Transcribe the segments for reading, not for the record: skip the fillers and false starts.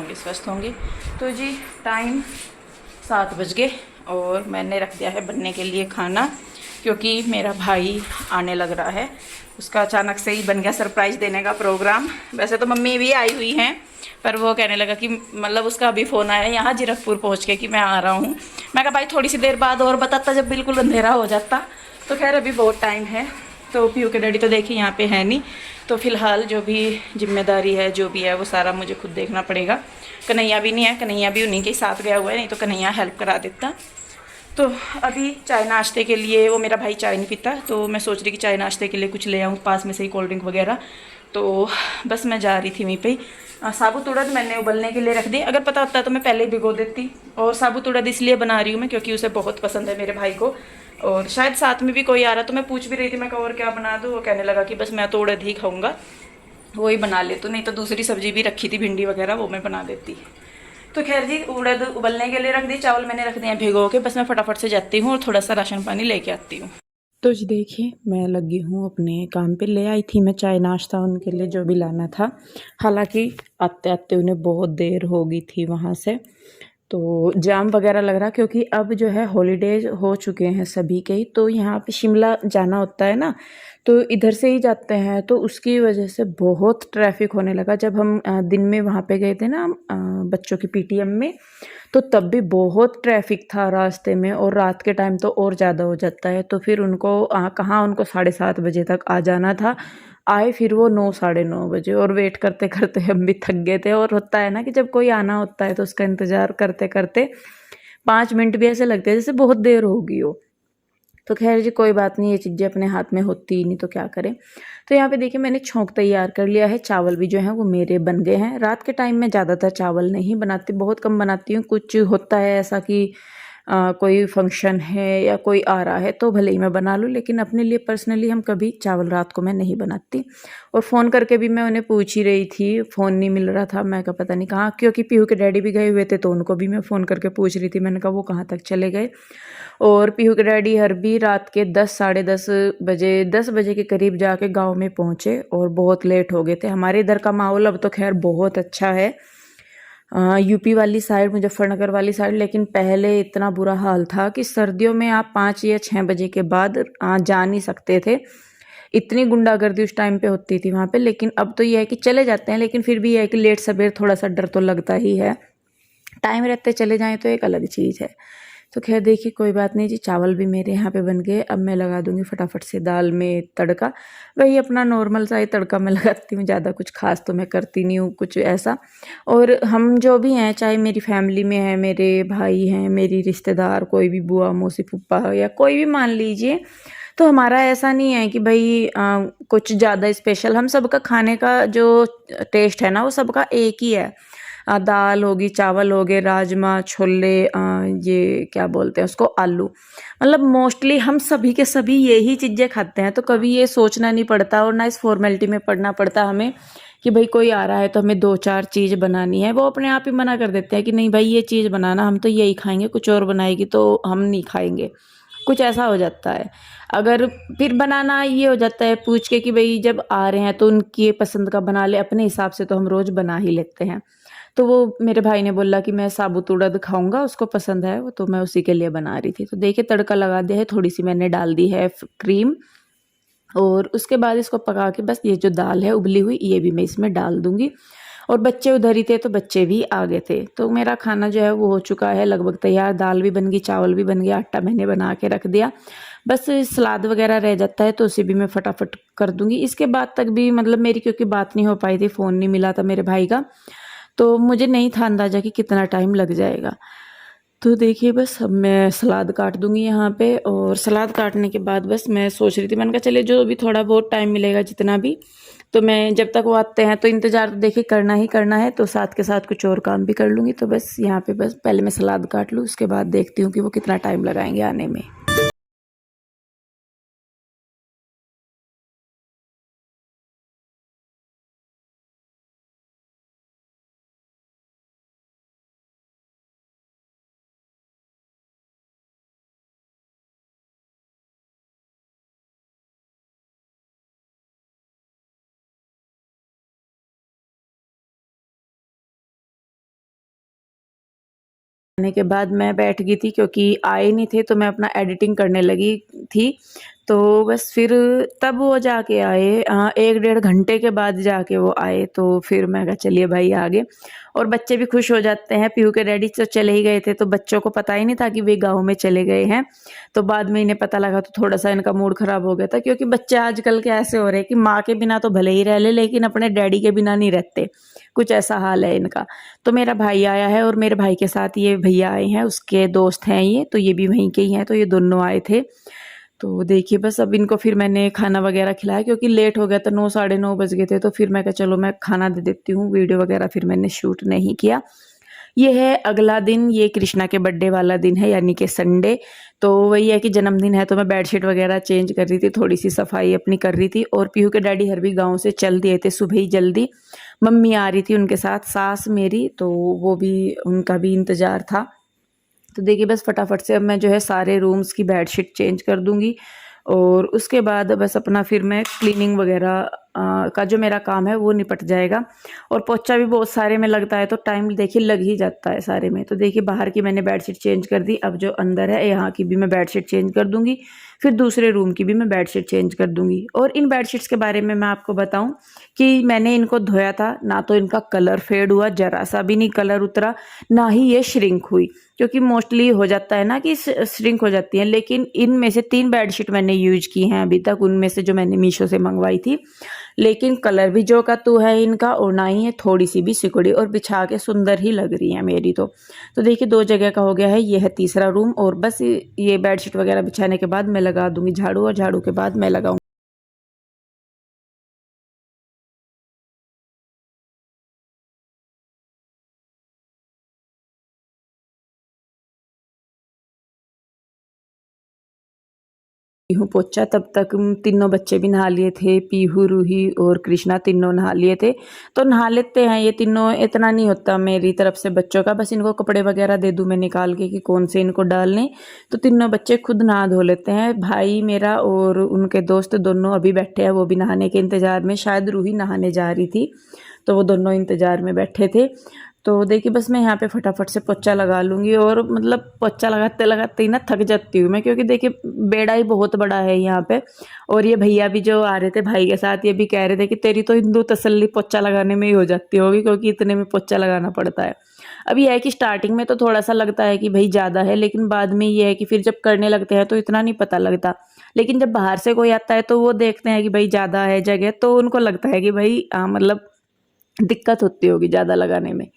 होंगे, स्वस्थ होंगे। तो जी टाइम 7 बज गए और मैंने रख दिया है बनने के लिए खाना, क्योंकि मेरा भाई आने लग रहा है। उसका अचानक से ही बन गया सरप्राइज़ देने का प्रोग्राम। वैसे तो मम्मी भी आई हुई हैं, पर वो कहने लगा कि मतलब उसका अभी फ़ोन आया यहाँ जीरकपुर पहुँच के कि मैं आ रहा हूँ। मैं कहा भाई थोड़ी सी देर बाद और बताता, जब बिल्कुल अंधेरा हो जाता। तो खैर अभी बहुत टाइम है। तो पीयू के डैडी तो देखिए यहाँ पे है नहीं, तो फिलहाल जो भी जिम्मेदारी है, जो भी है, वो सारा मुझे खुद देखना पड़ेगा। कन्हैया भी नहीं है, कन्हैया भी उन्हीं के साथ गया हुआ है, नहीं तो कन्हैया हेल्प करा देता। तो अभी चाय नाश्ते के लिए, वो मेरा भाई चाय नहीं पीता, तो मैं सोच रही कि चाय नाश्ते के लिए कुछ ले आऊँ पास में से ही, कोल्ड ड्रिंक वगैरह। तो बस मैं जा रही थी वहीं पे ही। साबुत उड़द मैंने उबलने के लिए रख दी, अगर पता होता तो मैं पहले ही भिगो देती। और साबुत उड़द इसलिए बना रही हूँ मैं क्योंकि उसे बहुत पसंद है मेरे भाई को, और शायद साथ में भी कोई आ रहा, तो मैं पूछ भी रही थी, मैं कहा और क्या बना दूँ। वो कहने लगा कि बस मैं तो उड़द ही खाऊंगा, वही बना ले, तो नहीं तो दूसरी सब्जी भी रखी थी भिंडी वगैरह, वो मैं बना देती। तो खैर जी उड़द उबलने के लिए रख दी, चावल मैंने रख दिए हैं भिगो के। बस मैं फटाफट से जाती हूँ और थोड़ा सा राशन पानी लेके आती हूँ। तो जी देखिए मैं लगी हूँ अपने काम पे। ले आई थी मैं चाय नाश्ता उनके लिए जो भी लाना था, हालांकि आते आते उन्हें बहुत देर हो गई थी वहाँ से। तो जाम वगैरह लग रहा, क्योंकि अब जो है हॉलीडेज हो चुके हैं सभी के ही, तो यहाँ पे शिमला जाना होता है ना, तो इधर से ही जाते हैं, तो उसकी वजह से बहुत ट्रैफिक होने लगा। जब हम दिन में वहाँ पे गए थे ना बच्चों की पीटीएम में, तो तब भी बहुत ट्रैफिक था रास्ते में, और रात के टाइम तो और ज़्यादा हो जाता है। तो फिर उनको कहाँ, उनको 7:30 बजे तक आ जाना था, आए फिर वो 9 साढ़े 9 बजे, और वेट करते करते हम भी थक गए थे। और होता है ना कि जब कोई आना होता है तो उसका इंतज़ार करते करते 5 मिनट भी ऐसे लगते हैं जैसे बहुत देर हो गई हो। तो खैर जी कोई बात नहीं, ये चीज़ें अपने हाथ में होती ही नहीं, तो क्या करें। तो यहाँ पे देखिए मैंने छोंक तैयार कर लिया है, चावल भी जो है वो मेरे बन गए हैं। रात के टाइम में ज़्यादातर चावल नहीं बनाती, बहुत कम बनाती हूँ। कुछ होता है ऐसा कि कोई फंक्शन है या कोई आ रहा है तो भले ही मैं बना लूँ, लेकिन अपने लिए पर्सनली हम कभी चावल रात को मैं नहीं बनाती। और फ़ोन करके भी मैं उन्हें पूछ ही रही थी, फ़ोन नहीं मिल रहा था, मैं कहा पता नहीं कहाँ, क्योंकि पीहू के डैडी भी गए हुए थे, तो उनको भी मैं फ़ोन करके पूछ रही थी, मैंने कहा वो कहाँ तक चले गए। और पीहू के डैडी हर भी रात के 10 साढ़े 10 बजे 10 बजे के करीब जाके गांव में पहुंचे, और बहुत लेट हो गए थे। हमारे इधर का माहौल अब तो खैर बहुत अच्छा है, यूपी वाली साइड, मुजफ्फरनगर वाली साइड, लेकिन पहले इतना बुरा हाल था कि सर्दियों में आप 5 या 6 बजे के बाद जा नहीं सकते थे। इतनी गुंडागर्दी उस टाइम पे होती थी वहाँ पे। लेकिन अब तो ये है कि चले जाते हैं, लेकिन फिर भी ये है कि लेट सवेर थोड़ा सा डर तो लगता ही है। टाइम रहते चले जाएं तो एक अलग चीज़ है। तो खैर देखिए कोई बात नहीं जी, चावल भी मेरे यहाँ पे बन गए। अब मैं लगा दूंगी फटाफट से दाल में तड़का, वही अपना नॉर्मल सा ही तड़का मैं लगाती हूँ, ज़्यादा कुछ खास तो मैं करती नहीं हूँ कुछ ऐसा। और हम जो भी हैं, चाहे मेरी फैमिली में है, मेरे भाई हैं, मेरी रिश्तेदार, कोई भी बुआ मौसी फूफा या कोई भी मान लीजिए, तो हमारा ऐसा नहीं है कि भाई कुछ ज़्यादा स्पेशल। हम सबका खाने का जो टेस्ट है ना वो सबका एक ही है। दाल होगी, चावल हो गए, राजमा, छोले, ये क्या बोलते हैं उसको, आलू, मतलब मोस्टली हम सभी के सभी यही चीज़ें खाते हैं। तो कभी ये सोचना नहीं पड़ता और ना इस फॉर्मेलिटी में पड़ना पड़ता हमें कि भाई कोई आ रहा है तो हमें 2-4 चीज़ बनानी है। वो अपने आप ही मना कर देते हैं कि नहीं भाई ये चीज़ बनाना, हम तो यही खाएंगे, कुछ और बनाएगी तो हम नहीं खाएंगे, कुछ ऐसा हो जाता है। अगर फिर बनाना ये हो जाता है पूछ के कि भाई जब आ रहे हैं तो उनकी पसंद का बना ले, अपने हिसाब से तो हम रोज़ बना ही लेते हैं। तो वो मेरे भाई ने बोला कि मैं साबुत उड़द खाऊंगा, उसको पसंद है वो, तो मैं उसी के लिए बना रही थी। तो देखिए तड़का लगा दिया है, थोड़ी सी मैंने डाल दी है क्रीम, और उसके बाद इसको पका के बस ये जो दाल है उबली हुई ये भी मैं इसमें डाल दूंगी। और बच्चे उधर ही थे तो बच्चे भी आ गए थे, तो मेरा खाना जो है वो हो चुका है लगभग तैयार। दाल भी बन गई, चावल भी बन गया, आटा मैंने बना के रख दिया। बस सलाद वगैरह रह जाता है तो उसे भी मैं फटाफट कर दूंगी। इसके बाद तक भी मतलब मेरी क्योंकि बात नहीं हो पाई थी, फ़ोन नहीं मिला था मेरे भाई का, तो मुझे नहीं था अंदाज़ा कि कितना टाइम लग जाएगा। तो देखिए बस अब मैं सलाद काट दूंगी यहाँ पे, और सलाद काटने के बाद बस मैं सोच रही थी, मैंने कहा चले जो भी थोड़ा बहुत टाइम मिलेगा जितना भी, तो मैं जब तक वो आते हैं तो इंतज़ार तो देखिए करना ही करना है, तो साथ के साथ कुछ और काम भी कर लूँगी। तो बस यहाँ पे बस पहले मैं सलाद काट लूँ, उसके बाद देखती हूँ कि वो कितना टाइम लगाएंगे आने में। आने के बाद मैं बैठ गई थी क्योंकि आए नहीं थे, तो मैं अपना एडिटिंग करने लगी थी। तो बस फिर तब वो जाके आए, 1 डेढ़ घंटे के बाद जाके वो आए। तो फिर मैं कहा चलिए भाई आ गए, और बच्चे भी खुश हो जाते हैं। पीहू के डैडी तो चले ही गए थे, तो बच्चों को पता ही नहीं था कि वे गाँव में चले गए हैं। तो बाद में इन्हें पता लगा तो थोड़ा सा इनका मूड खराब हो गया था, क्योंकि बच्चे आजकल के ऐसे हो रहे हैं कि माँ के बिना तो भले ही रह ले, लेकिन अपने डैडी के बिना नहीं रहते। कुछ ऐसा हाल है इनका। तो मेरा भाई आया है, और मेरे भाई के साथ ये भैया आए हैं, उसके दोस्त हैं ये, तो ये भी वहीं के ही हैं। तो ये दोनों आए थे। तो देखिए बस अब इनको फिर मैंने खाना वगैरह खिलाया, क्योंकि लेट हो गया था, 9 साढ़े 9 बज गए थे। तो फिर मैं कहा चलो मैं खाना दे देती हूँ, वीडियो वगैरह फिर मैंने शूट नहीं किया। ये है अगला दिन, ये कृष्णा के बर्थडे वाला दिन है, यानी कि संडे। तो वही है कि जन्मदिन है, तो मैं बेडशीट वगैरह चेंज कर रही थी, थोड़ी सी सफाई अपनी कर रही थी। और पीहू के डैडी हर भी गाँव से चल दिए थे सुबह ही जल्दी। मम्मी आ रही थी उनके साथ, सास मेरी, तो वो भी, उनका भी इंतज़ार था। तो देखिए बस फटाफट से अब मैं जो है सारे रूम्स की बेडशीट चेंज कर दूंगी, और उसके बाद बस अपना फिर मैं क्लीनिंग वगैरह का जो मेरा काम है वो निपट जाएगा। और पोछा भी बहुत सारे में लगता है, तो टाइम देखिए लग ही जाता है सारे में। तो देखिए बाहर की मैंने बेडशीट चेंज कर दी, अब जो अंदर है यहाँ की भी मैं बेडशीट चेंज कर दूंगी, फिर दूसरे रूम की भी मैं बेडशीट चेंज कर दूंगी। और इन बेडशीट्स के बारे में मैं आपको बताऊं कि मैंने इनको धोया था, ना तो इनका कलर फेड हुआ, जरा सा भी नहीं कलर उतरा, ना ही ये श्रिंक हुई। क्योंकि मोस्टली हो जाता है ना कि श्रिंक हो जाती हैं, लेकिन इनमें से 3 बेडशीट मैंने यूज की हैं अभी तक, उनमें से जो मैंने मीशो से मंगवाई थी। लेकिन कलर भी जो का तू है इनका, और ना ही है थोड़ी सी भी सिकुड़ी, और बिछा के सुंदर ही लग रही है मेरी तो देखिए 2 जगह का हो गया है। ये है तीसरा रूम, और बस ये बेडशीट वगैरह बिछाने के बाद मैं लगा दूंगी झाड़ू, और झाड़ू के बाद मैं लगाऊंगी। हूँ पोछा, तब तक तीनों बच्चे भी नहा लिए थे, पीहू, रूही और कृष्णा तीनों नहा लिए थे। तो नहा लेते हैं ये तीनों, इतना नहीं होता मेरी तरफ से बच्चों का, बस इनको कपड़े वगैरह दे दूँ मैं निकाल के कि कौन से इनको डालने। तो तीनों बच्चे खुद नहा धो लेते हैं। भाई मेरा और उनके दोस्त दोनों अभी बैठे हैं, वो भी नहाने के इंतज़ार में। शायद रूही नहाने जा रही थी, तो वो दोनों इंतज़ार में बैठे थे। तो देखिए बस मैं यहाँ पे फटाफट से पोछा लगा लूँगी, और मतलब पोछा लगाते लगाते ही ना थक जाती हूँ मैं, क्योंकि देखिए बेड़ा ही बहुत बड़ा है यहाँ पे। और ये भैया भी जो आ रहे थे भाई के साथ, ये भी कह रहे थे कि तेरी तो हिंदू तसल्ली पोछा लगाने में ही हो जाती होगी, क्योंकि इतने में पोछा लगाना पड़ता है। अब ये है कि स्टार्टिंग में तो थोड़ा सा लगता है कि भाई ज़्यादा है, लेकिन बाद में ये है कि फिर जब करने लगते हैं तो इतना नहीं पता लगता। लेकिन जब बाहर से कोई आता है तो वो देखते हैं कि भाई ज़्यादा है जगह, तो उनको लगता है कि भाई मतलब दिक्कत होती होगी ज़्यादा लगाने में।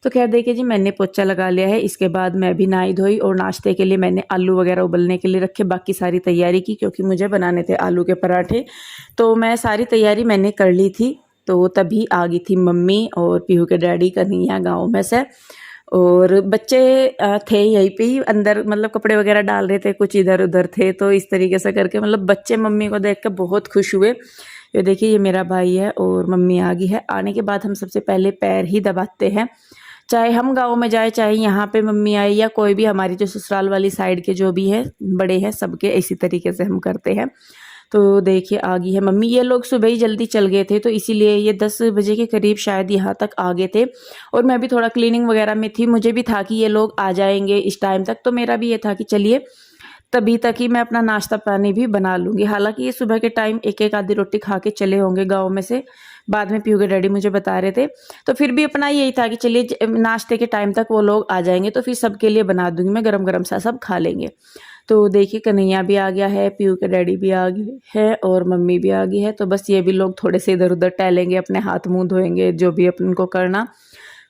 तो खैर देखिए जी, मैंने पोछा लगा लिया है। इसके बाद मैं भी नहाई धोई, और नाश्ते के लिए मैंने आलू वगैरह उबलने के लिए रखे, बाकी सारी तैयारी की, क्योंकि मुझे बनाने थे आलू के पराठे। तो मैं सारी तैयारी मैंने कर ली थी। तो तभी आ गई थी मम्मी और पीहू के डैडी कन्हैया गाँव में से, और बच्चे थे यहीं पे ही अंदर, मतलब कपड़े वगैरह डाल रहे थे, कुछ इधर उधर थे। तो इस तरीके से करके मतलब बच्चे मम्मी को देख कर बहुत खुश हुए। ये देखिए ये मेरा भाई है और मम्मी आ गई है। आने के बाद हम सबसे पहले पैर ही दबाते हैं, चाहे हम गाँव में जाए, चाहे यहाँ पे मम्मी आए, या कोई भी हमारी जो ससुराल वाली साइड के जो भी है बड़े हैं, सबके इसी तरीके से हम करते हैं। तो देखिए आ गई है मम्मी। ये लोग सुबह ही जल्दी चल गए थे, तो इसीलिए ये 10 बजे के करीब शायद यहाँ तक आ गए थे। और मैं भी थोड़ा क्लीनिंग वगैरह में थी, मुझे भी था कि ये लोग आ जाएंगे इस टाइम तक। तो मेरा भी ये था कि चलिए तभी तक ही मैं अपना नाश्ता पानी भी बना लूँगी। हालांकि ये सुबह के टाइम एक एक आधी रोटी खा के चले होंगे गाँव में से, बाद में पीहू के डैडी मुझे बता रहे थे। तो फिर भी अपना यही था कि चलिए नाश्ते के टाइम तक वो लोग आ जाएंगे, तो फिर सबके लिए बना दूंगी मैं, गरम गरम सा सब खा लेंगे। तो देखिए कन्हैया भी आ गया है, पीहू के डैडी भी आ गए हैं, और मम्मी भी आ गई है। तो बस ये भी लोग थोड़े से इधर उधर टहलेंगे, अपने हाथ मुँह धोएंगे, जो भी अपन को करना।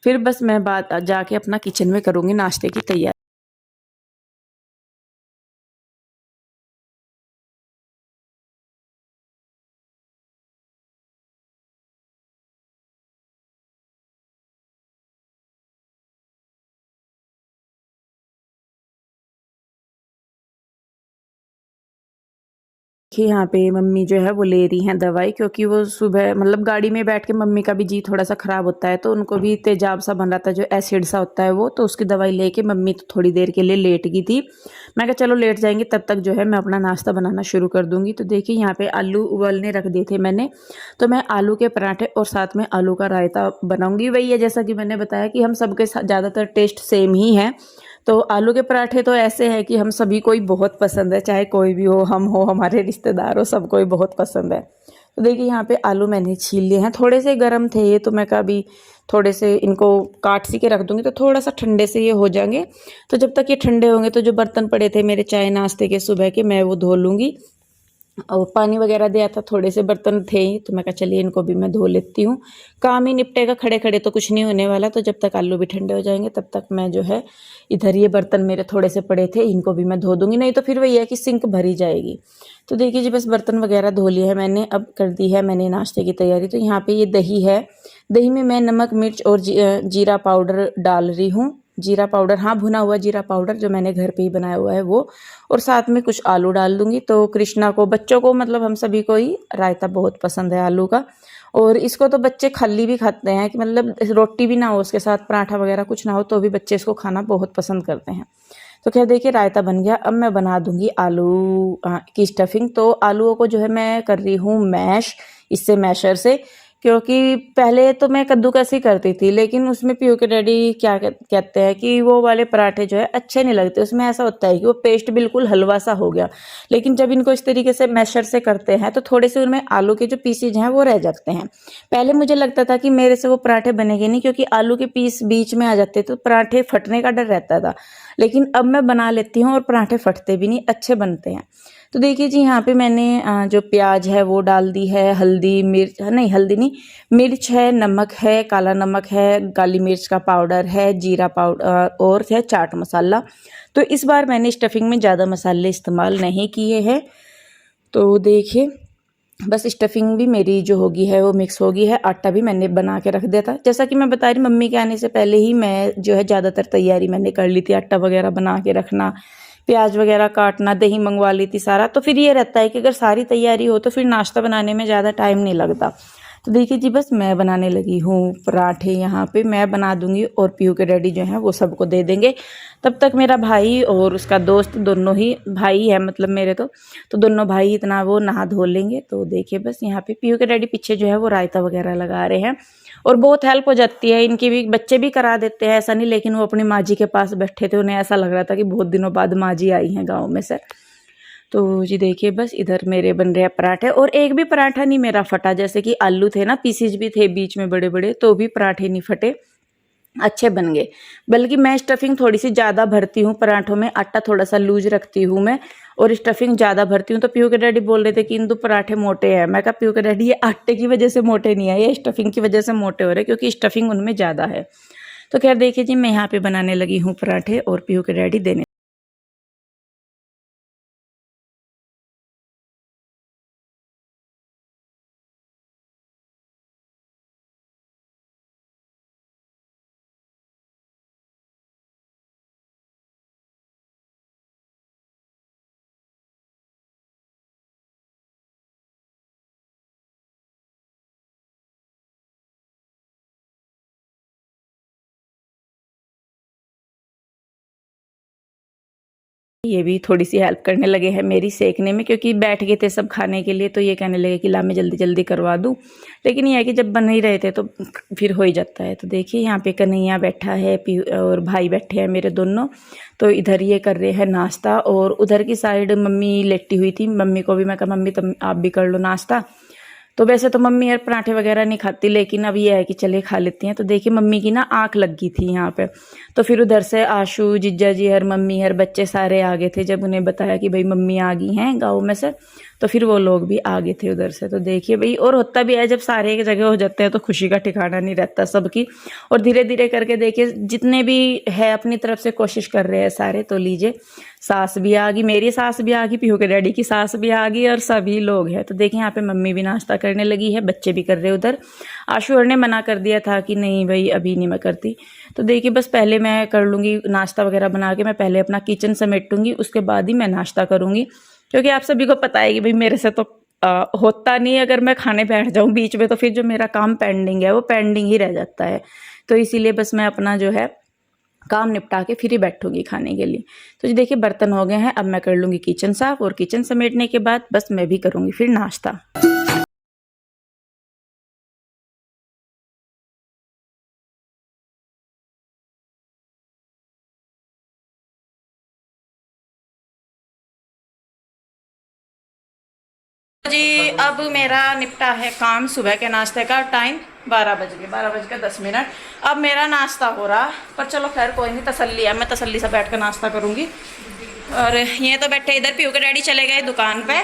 फिर बस मैं बात जाके अपना किचन में करूँगी नाश्ते की तैयारी। कि यहाँ पे मम्मी जो है वो ले रही हैं दवाई, क्योंकि वो सुबह मतलब गाड़ी में बैठ के मम्मी का भी जी थोड़ा सा ख़राब होता है, तो उनको भी तेजाब सा बन रहा था, जो एसिड सा होता है वो, तो उसकी दवाई लेके मम्मी तो थोड़ी देर के लिए लेट गई थी। मैं कहा चलो लेट जाएंगी, तब तक जो है मैं अपना नाश्ता बनाना शुरू कर दूँगी। तो देखिए यहाँ पे आलू उबलने रख दिए थे मैंने, तो मैं आलू के पराठे और साथ में आलू का रायता बनाऊँगी। वही है जैसा कि मैंने बताया कि हम सबके ज़्यादातर टेस्ट सेम ही है, तो आलू के पराठे तो ऐसे हैं कि हम सभी को ही बहुत पसंद है, चाहे कोई भी हो, हम हो, हमारे रिश्तेदार हो, सबको ही बहुत पसंद है। तो देखिए यहाँ पे आलू मैंने छील लिए हैं, थोड़े से गर्म थे ये, तो मैं कहा अभी थोड़े से इनको काट सी के रख दूंगी तो थोड़ा सा ठंडे से ये हो जाएंगे। तो जब तक ये ठंडे होंगे तो जो बर्तन पड़े थे मेरे चाय नाश्ते के सुबह के, मैं वो धो लूँगी। और पानी वगैरह दिया था, थोड़े से बर्तन थे ही, तो मैं कहा चलिए इनको भी मैं धो लेती हूँ, काम ही निपटेगा, खड़े खड़े तो कुछ नहीं होने वाला। तो जब तक आलू भी ठंडे हो जाएंगे तब तक मैं जो है इधर ये बर्तन मेरे थोड़े से पड़े थे इनको भी मैं धो दूंगी, नहीं तो फिर वही है कि सिंक भरी जाएगी। तो देखिए जी बस बर्तन वगैरह धो लिए है मैंने, अब कर दी है मैंने नाश्ते की तैयारी। तो यहाँ पे ये दही है, दही में मैं नमक मिर्च और जीरा पाउडर डाल रही हूँ। जीरा पाउडर, हाँ भुना हुआ जीरा पाउडर जो मैंने घर पे ही बनाया हुआ है वो, और साथ में कुछ आलू डाल दूंगी। तो कृष्णा को, बच्चों को, मतलब हम सभी को ही रायता बहुत पसंद है आलू का। और इसको तो बच्चे खाली भी खाते हैं, कि मतलब रोटी भी ना हो उसके साथ, पराठा वगैरह कुछ ना हो तो भी बच्चे इसको खाना बहुत पसंद करते हैं। तो खैर देखिए रायता बन गया, अब मैं बना दूंगी आलू की स्टफिंग। तो आलूओं को जो है मैं कर रही हूँ मैश, इससे मैशर से, क्योंकि पहले तो मैं कद्दूकस ही करती थी, लेकिन उसमें पीयू के डैडी क्या कहते हैं कि वो वाले पराठे जो है अच्छे नहीं लगते, उसमें ऐसा होता है कि वो पेस्ट बिल्कुल हलवा सा हो गया। लेकिन जब इनको इस तरीके से मैशर से करते हैं तो थोड़े से उनमें आलू के जो पीसेज हैं वो रह जाते हैं। पहले मुझे लगता था कि मेरे से वो पराठे बनेंगे नहीं, क्योंकि आलू के पीस बीच में आ जाते तो पराठे फटने का डर रहता था। लेकिन अब मैं बना लेती हूँ और पराठे फटते भी नहीं, अच्छे बनते हैं। तो देखिए जी यहाँ पे मैंने जो प्याज है वो डाल दी है, हल्दी मिर्च, नहीं हल्दी नहीं, मिर्च है, नमक है, काला नमक है, काली मिर्च का पाउडर है, जीरा पाउडर और है चाट मसाला। तो इस बार मैंने स्टफिंग में ज़्यादा मसाले इस्तेमाल नहीं किए हैं। तो देखिए बस स्टफिंग भी मेरी जो होगी है वो मिक्स होगी है। आटा भी मैंने बना के रख दिया था, जैसा कि मैं बता रही, मम्मी के आने से पहले ही मैं जो है ज़्यादातर तैयारी मैंने कर ली थी, आटा वगैरह बना के रखना, प्याज वगैरह काटना, दही मंगवा ली थी सारा। तो फिर ये रहता है कि अगर सारी तैयारी हो तो फिर नाश्ता बनाने में ज़्यादा टाइम नहीं लगता। तो देखिए जी बस मैं बनाने लगी हूँ पराठे, यहाँ पे मैं बना दूंगी और पीहू के डैडी जो हैं वो सबको दे देंगे। तब तक मेरा भाई और उसका दोस्त, दोनों ही भाई है मतलब मेरे, तो दोनों भाई इतना वो नहा धो लेंगे। तो देखिए बस यहाँ पे पीहू के डैडी पीछे जो है वो रायता वगैरह लगा रहे हैं, और बहुत हेल्प हो जाती है इनकी भी, बच्चे भी करा देते हैं ऐसा नहीं। लेकिन वो अपनी माँ जी के पास बैठे थे, उन्हें ऐसा लग रहा था कि बहुत दिनों बाद माँ जी आई हैं गाँव में से। तो जी देखिए बस इधर मेरे बन रहे हैं पराठे, और एक भी पराठा नहीं मेरा फटा, जैसे कि आलू थे ना, पीसीज भी थे बीच में बड़े बड़े, तो भी पराठे नहीं फटे, अच्छे बन गए। बल्कि मैं स्टफिंग थोड़ी सी ज़्यादा भरती हूँ पराठों में, आटा थोड़ा सा लूज रखती हूँ मैं, और स्टफिंग ज़्यादा भरती हूँ। तो पीहू के डैडी बोल रहे थे कि इंदु पराठे मोटे हैं, मैं कहा पीहू के डैडी ये आटे की वजह से मोटे नहीं है, ये स्टफिंग की वजह से मोटे हो रहे, क्योंकि स्टफिंग उनमें ज़्यादा है। तो खैर देखिए जी मैं यहाँ पे बनाने लगी हूँ पराठे और पीहू के डैडी देने। ये भी थोड़ी सी हेल्प करने लगे हैं मेरी सेकने में, क्योंकि बैठ गए थे सब खाने के लिए, तो ये कहने लगे कि ला मैं जल्दी जल्दी करवा दूं। लेकिन ये है कि जब बन ही रहे थे तो फिर हो ही जाता है। तो देखिए यहाँ पे कन्हैया बैठा है, और भाई बैठे हैं मेरे दोनों। तो इधर ये कर रहे हैं नाश्ता, और उधर की साइड मम्मी लेटी हुई थी, मम्मी को भी मैं कहा मम्मी तुम आप भी कर लो नाश्ता। तो वैसे तो मम्मी यार पराठे वगैरह नहीं खाती, लेकिन अब ये है कि चले खा लेती हैं। तो देखिए मम्मी की ना आँख लग गई थी यहाँ पे, तो फिर उधर से आशू, जिज्जा जी, हर मम्मी, हर बच्चे सारे आ गए थे। जब उन्हें बताया कि भाई मम्मी आ गई हैं गाँव में से, तो फिर वो लोग भी आ गए थे उधर से। तो देखिए भाई, और होता भी है जब सारे एक जगह हो जाते हैं तो खुशी का ठिकाना नहीं रहता सबकी। और धीरे धीरे करके देखिए जितने भी है अपनी तरफ से कोशिश कर रहे हैं सारे। तो लीजिए सास भी आ गई, मेरी सास भी आ गई, पीहू के डैडी की सास भी आ गई, और सभी लोग हैं। तो देखिए यहाँ पे मम्मी भी नाश्ता करने लगी है, बच्चे भी कर रहे हैं उधर। आशु ने मना कर दिया था कि नहीं भाई अभी नहीं मैं करती। तो देखिए बस पहले मैं कर लूँगी नाश्ता वगैरह बना के, मैं पहले अपना किचन समेटूंगी, उसके बाद ही मैं नाश्ता करूँगी। क्योंकि आप सभी को पता है कि भाई मेरे से तो होता नहीं, अगर मैं खाने बैठ जाऊँ बीच में तो फिर जो मेरा काम पेंडिंग है वो पेंडिंग ही रह जाता है। तो इसीलिए बस मैं अपना जो है काम निपटा के फिर ही बैठूंगी खाने के लिए। तो जी देखिए बर्तन हो गए हैं, अब मैं कर लूँगी किचन साफ, और किचन समेटने के बाद बस मैं भी करूँगी फिर नाश्ता। जी अब मेरा निपटा है काम। सुबह के नाश्ते का टाइम 12 बज के 10 मिनट। अब मेरा नाश्ता हो रहा, पर चलो खैर कोई नहीं, तसल्ली है, मैं तसल्ली से बैठ कर नाश्ता करूँगी। और ये तो बैठे इधर, पीयू के डैडी चले गए दुकान पे।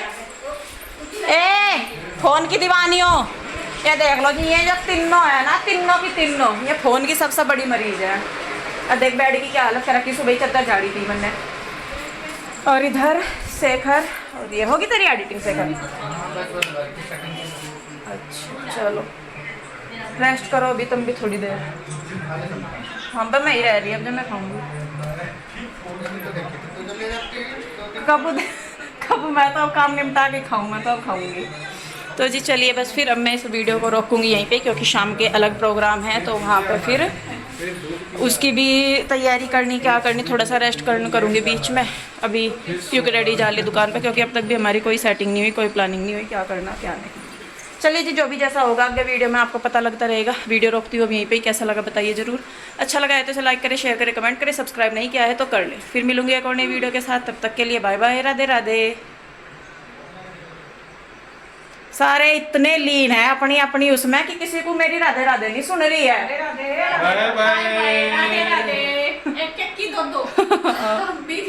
ए फ़ोन की दीवानी हो, ये देख लो जी, ये जो तीनों है ना, तीनों की तीनों ये फ़ोन की सबसे बड़ी मरीज है। और देख बैठ की क्या हालत कर रखी, सुबह ही चद्दर झाड़ी थी मैंने। और इधर शेखर, और ये होगी तेरी एडिटिंग शेखर। अच्छा चलो रेस्ट करो अभी तुम भी थोड़ी देर। हाँ पर मैं ही रह रही अब जब मैं खाऊंगी। कब मैं तो अब काम निपटा के खाऊँ, मैं तो अब खाऊंगी। तो जी चलिए बस फिर अब मैं इस वीडियो को रोकूंगी यहीं पे, क्योंकि शाम के अलग प्रोग्राम है तो वहाँ पे फिर उसकी भी तैयारी करनी, क्या करनी, थोड़ा सा रेस्ट करूँगी बीच में। अभी क्योंकि रेडी जा ली दुकान पे, क्योंकि अब तक भी हमारी कोई सेटिंग नहीं हुई, कोई प्लानिंग नहीं हुई क्या करना क्या नहीं। चलिए जी जो भी जैसा होगा आगे वीडियो में आपको पता लगता रहेगा। वीडियो रोकती हूँ अब यहीं पे ही। कैसा लगा बताइए ज़रूर। अच्छा लगा है तो इसे लाइक करें, शेयर करें, कमेंट करें। सब्सक्राइब नहीं किया है तो कर ले। फिर मिलूंगी एक और नई वीडियो के साथ, तब तक के लिए बाय बाय, राधे राधे। सारे इतने लीन है अपनी अपनी उसमें कि किसी को मेरी राधे राधे नहीं सुन रही है। राधे राधे, बाय बाय, राधे राधे, एक एक की दो दो।